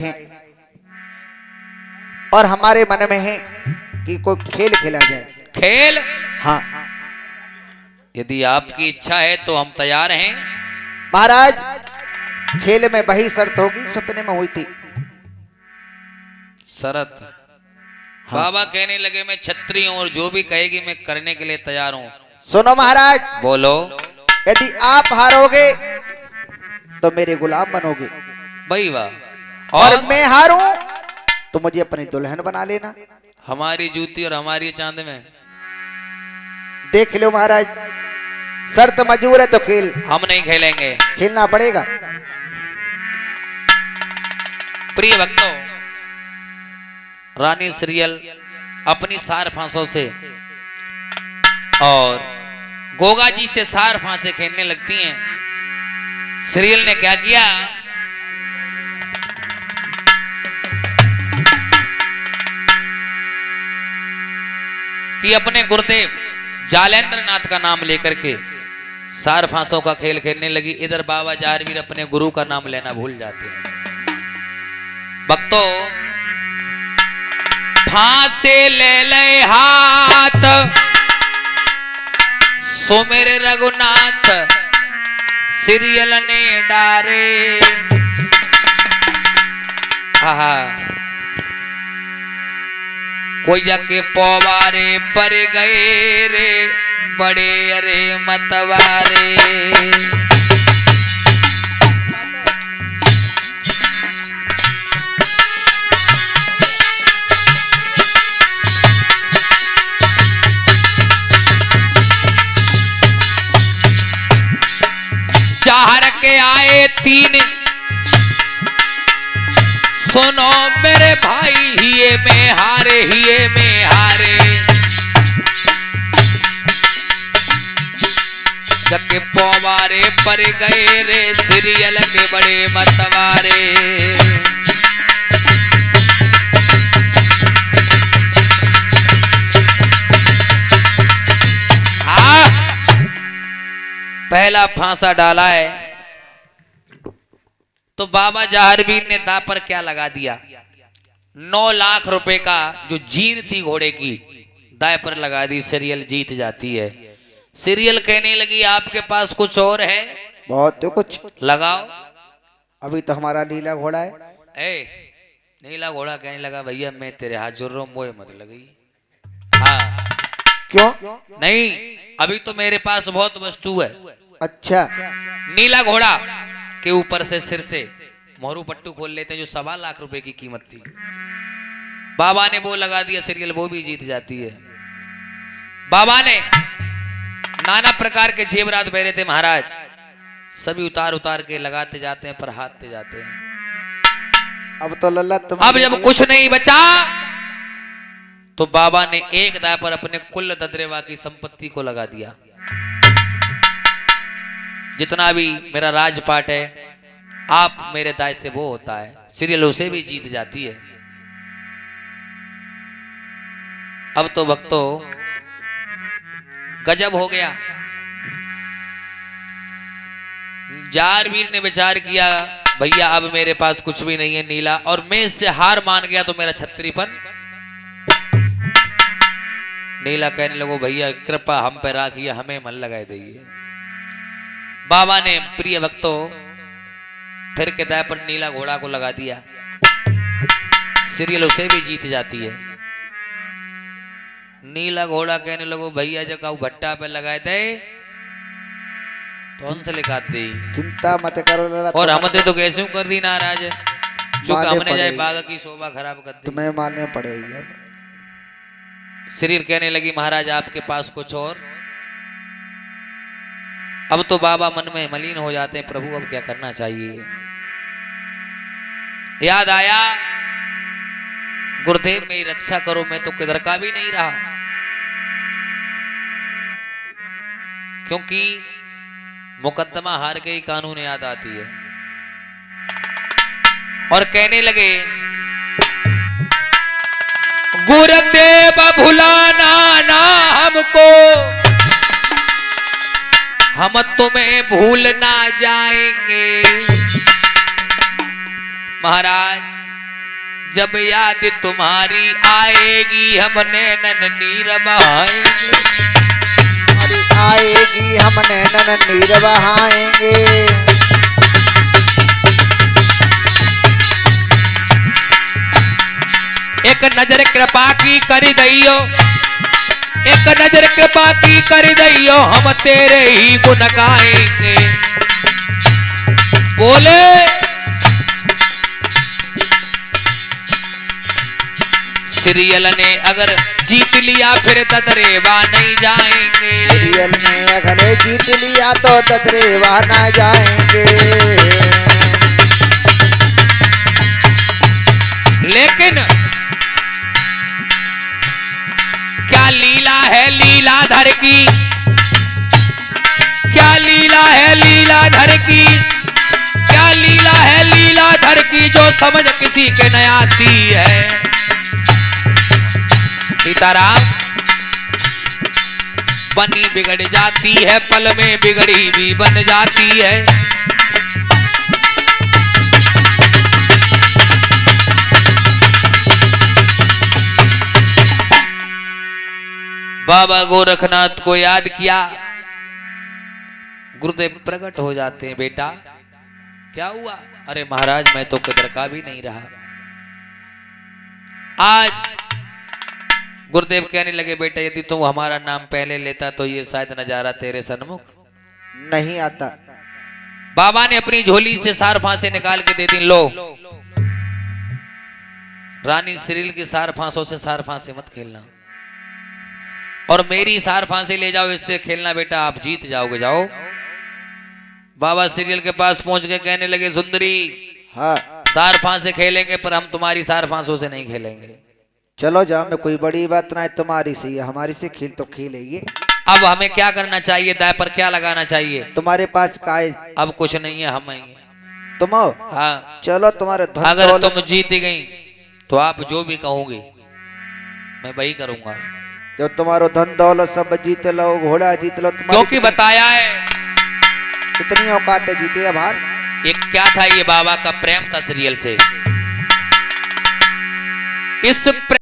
हैं और हमारे मन में है कि कोई खेल खेला जाए। खेल? हाँ यदि आपकी इच्छा है तो हम तैयार हैं। महाराज, खेल में वही शर्त होगी सपने में हुई थी। शरत? हाँ। बाबा कहने लगे मैं क्षत्रिय हूं और जो भी कहेगी मैं करने के लिए तैयार हूं। सुनो महाराज, बोलो। यदि आप हारोगे तो मेरे गुलाम बनोगे, भाई वाह। और मैं हारूं तो मुझे अपनी दुल्हन बना लेना। हमारी जूती और हमारी चांद में देख लो महाराज, शर्त मंजूर है तो खेल। हम नहीं खेलेंगे। खेलना पड़ेगा। प्रिय भक्तों, रानी सीरियल अपनी सार फांसों से और गोगा जी से सार फांसे खेलने लगती हैं। सीरियल ने क्या किया, कि अपने गुरुदेव जालेंद्र नाथ का नाम लेकर के सार फांसों का खेल खेलने लगी। इधर बाबा जारवीर अपने गुरु का नाम लेना भूल जाते हैं। भक्तों, फांसे ले ले हाथ सुमिर रघुनाथ सीरियल ने डारे। आहा, कोई जाके पौवारे पर गए रे बड़े अरे मतवारे। चार के आए तीन, सुनो मेरे भाई हिये में हारे, हिये में हारे। जके पौवारे पर गए रे सीरियल के बड़े मतवारे। पहला फांसा डाला है तो बाबा जहारवीर ने दांव पर क्या लगा दिया, 9 लाख रुपए का जो जीन थी घोड़े की दांव पर लगा दी। सीरियल जीत जाती है। सीरियल कहने लगी आपके पास कुछ और है? बहुत तो कुछ लगाओ। अभी तो हमारा नीला घोड़ा है। ए, नीला घोड़ा कहने लगा भैया मैं तेरे हाथ जोड़ रहा हूं, मोए मत लगी। हाँ क्यों? नहीं, अभी तो मेरे पास बहुत वस्तु है। अच्छा, नीला घोड़ा के ऊपर से सिर से मोहरू पट्टू खोल लेते हैं जो 1.25 लाख रुपए की कीमत थी। बाबा ने वो लगा दिया, सीरियल वो भी जीत जाती है। बाबा ने नाना प्रकार के जेवरात पहने थे महाराज, सभी उतार उतार के लगाते जाते हैं पर हाथते जाते हैं। अब तो लल्ला तुम। अब जब कुछ नहीं बचा तो बाबा ने एक दांव पर अपने कुल ददरेवा की संपत्ति को लगा दिया। जितना भी मेरा राजपाट है आप मेरे दाय से वो होता है। सीरियल उसे भी जीत जाती है। अब तो भक्तों गजब हो गया। जारवीर ने विचार किया भैया अब मेरे पास कुछ भी नहीं है नीला, और मैं इससे हार मान गया तो मेरा छत्रीपन। नीला कहने लगो भैया कृपा हम पे राखिए, हमें मन लगाए दीजिए। बाबा ने प्रिय भक्तों फिर के दांव पर नीला घोड़ा को लगा दिया। सीरियल उसे भी जीत जाती है। नीला घोड़ा कहने लगो भैया जब काऊ भट्टा पे लगाए दे तो हमसे लिखा दे। चिंता मत करो लल्ला। और हमने तो कैसे कर दी नाराज है, चूंकि हमने जाए बाग की शोभा खराब कर दी। तुम्हें मानने पड़ेगी। सीरियल कहने लगी महाराज आपके पास कुछ और? अब तो बाबा मन में मलिन हो जाते हैं, प्रभु अब क्या करना चाहिए। याद आया गुरुदेव मेरी रक्षा करो, मैं तो किधर का भी नहीं रहा। क्योंकि मुकद्दमा हार गई, कानून याद आती है। और कहने लगे गुरुदेव भुलाना ना हमको, हम तुम्हें भूल ना जाएंगे। महाराज जब याद तुम्हारी आएगी हम नैनन नीर बहाएंगे। अरे आएगी हम नैनन नीर बहाएंगे। एक नजर कृपा की कर दइयो, एक नजर कृपा की कर दइयो, हम तेरे ही गुण गाएंगे। बोले सीरियल ने अगर जीत लिया फिर तदरेवा नहीं जाएंगे। सीरियल ने अगर जीत लिया तो तदरेवा ना जाएंगे। लेकिन क्या लीला है लीलाधर की, क्या लीला है लीलाधर की, क्या लीला है लीलाधर की, जो समझ किसी के न आती है। सीताराम बनी बिगड़ जाती है, पल में बिगड़ी भी बन जाती है। बाबा गोरखनाथ को याद किया, गुरुदेव प्रकट हो जाते हैं। बेटा क्या हुआ? अरे महाराज मैं तो कदर का भी नहीं रहा। आज गुरुदेव कहने लगे बेटा यदि तुम हमारा नाम पहले लेता तो ये शायद नजारा तेरे सन्मुख नहीं आता। बाबा ने अपनी झोली से सार फांसे निकाल के दे दी। लो रानी सिरिल की सार फांसों से सार फांसे मत खेलना, और मेरी सार फांसे ले जाओ, इससे खेलना बेटा आप जीत जाओगे। जाओ। बाबा सीरियल के पास पहुंच के कहने लगे सुंदरी हाँ सार फांसे खेलेंगे पर हम तुम्हारी सार फांसों से नहीं खेलेंगे। चलो जाओ, मैं कोई बड़ी बात ना है, तुम्हारी से हमारी से खेल तो खेलेंगे। अब हमें क्या करना चाहिए? दाय पर क्या लगाना चाहिए? तुम्हारे पास का है? अब कुछ नहीं है, हम ही तुम हो? हाँ चलो तुम्हारे धन अगर दौलत- तुम जीत गई तो आप जो भी कहोगे मैं वही करूंगा। जो तुम्हारो धन दौलत सब जीत लो, घोड़ा जीत लो, क्योंकि बताया है कितनी औकात है जीते अब हार। एक क्या था, ये बाबा का प्रेम था सीरियल से। इस